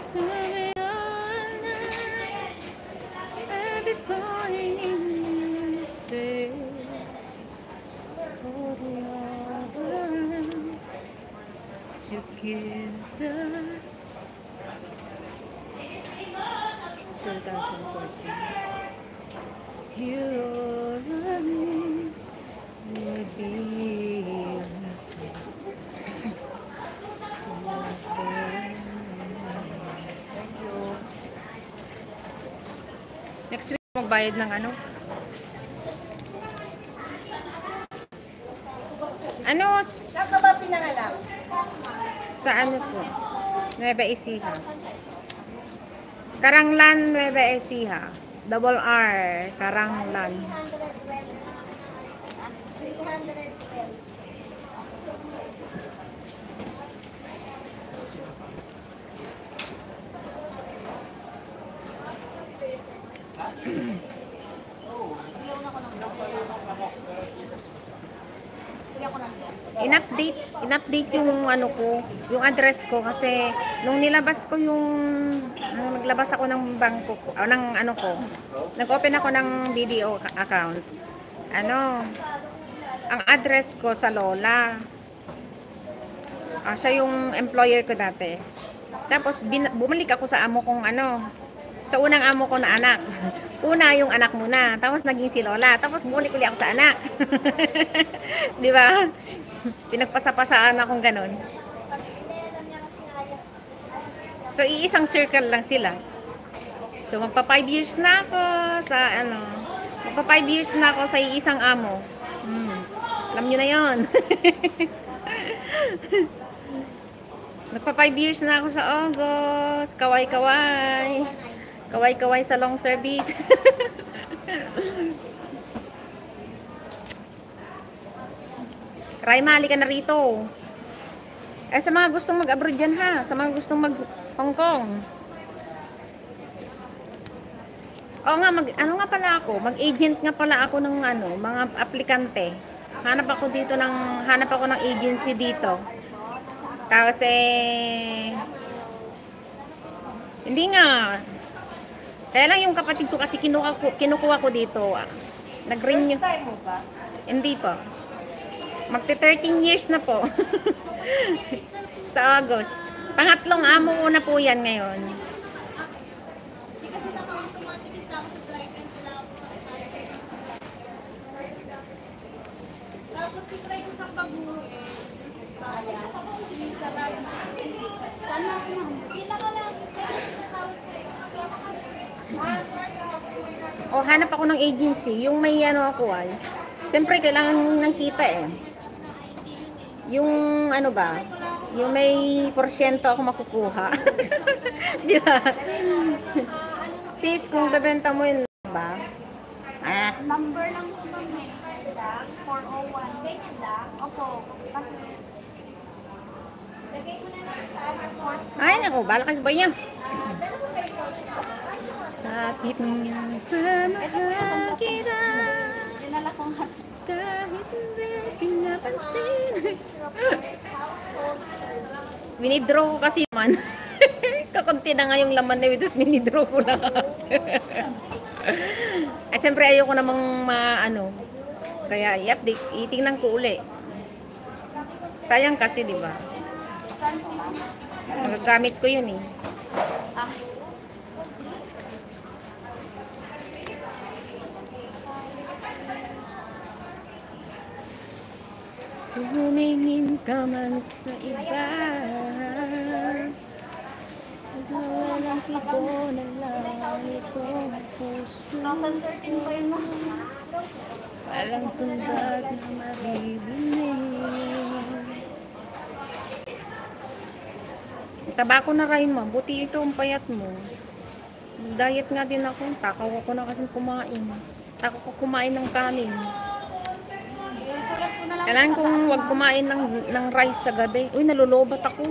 to me all night. Every morning you say, for the other together. 2014. You alone would be next week magbayad ng ano? Ano? Kakaba pinangalam? Sa ano po? Nueva Ecija. Karanglan, Nueva Ecija. Double R, Karanglan. 312. In-update yung ano ko, yung address ko kasi nung nilabas ko yung naglabas ako ng bangko ko, ng ano ko. Nag-open ako ng BDO account. Ano, ang address ko sa Lola. Siya yung employer ko dati. Tapos bumalik ako sa amo kong ano, sa unang amo ko na anak. Una yung anak muna, tapos naging si Lola, tapos bumalik ulit ako sa anak. 'Di ba? Pinagpasa-pasaan akong ganun. So iisang circle lang sila. So magpa 5 years na ako sa ano, magpa 5 years na ako sa iisang amo. Alam niyo na 'yon. Magpa 5 years na ako sa August. Kaway-kaway. Kaway-kaway sa long service. Raima, halika na rito. Sa mga gustong mag-abroad dyan ha. Sa mga gustong mag-Hong Kong. Oo nga, ano nga pala ako? Mag-agent nga pala ako ng ano, mga aplikante. Hanap ako ng agency dito. Kasi hindi nga. Kaya lang yung kapatid ko kasi kinukuha ko dito. Nag-renew. Hindi po. Magte 13 years na po. Sa August. Pangatlong amo ko na po yan ngayon. O, hanap ako ng agency. Yung may ano ako ay. Siyempre, kailangan ng kita eh. Yung ano ba? Yung may porsyento ako makukuha. Di ba? Sis, kung bebenta mo yun ba? Number lang po ba may? 401. Ganyan lang? Opo. Kasi lagay mo na lang sa ay, naku, bala kasi ba niya? Bakit niya pamahal kita? dinala ko nga. Kahit hindi pinapansin. Winidraw ko kasi man. Kakunti na nga yung laman na ito, winidraw ko na. Ay, siyempre ayoko namang ano. Kaya i-update, itingnan ko uli. Sayang kasi, di ba? Saan po ma'am? Magagamit ko yun eh. Tumingin ka man sa iba, walang tipo na lang itong puso. 2013 po yun ma'am. Walang sundat na maririnig. Tabako na rin mo, buti ito ang payat mo. Diet nga din ako, takaw ako na kasi kumain. Takaw ko kumain ng kanin. Sulat po na lang. Kailangan kong huwag kumain ng rice sa gabi. Uy, nalulobat ako.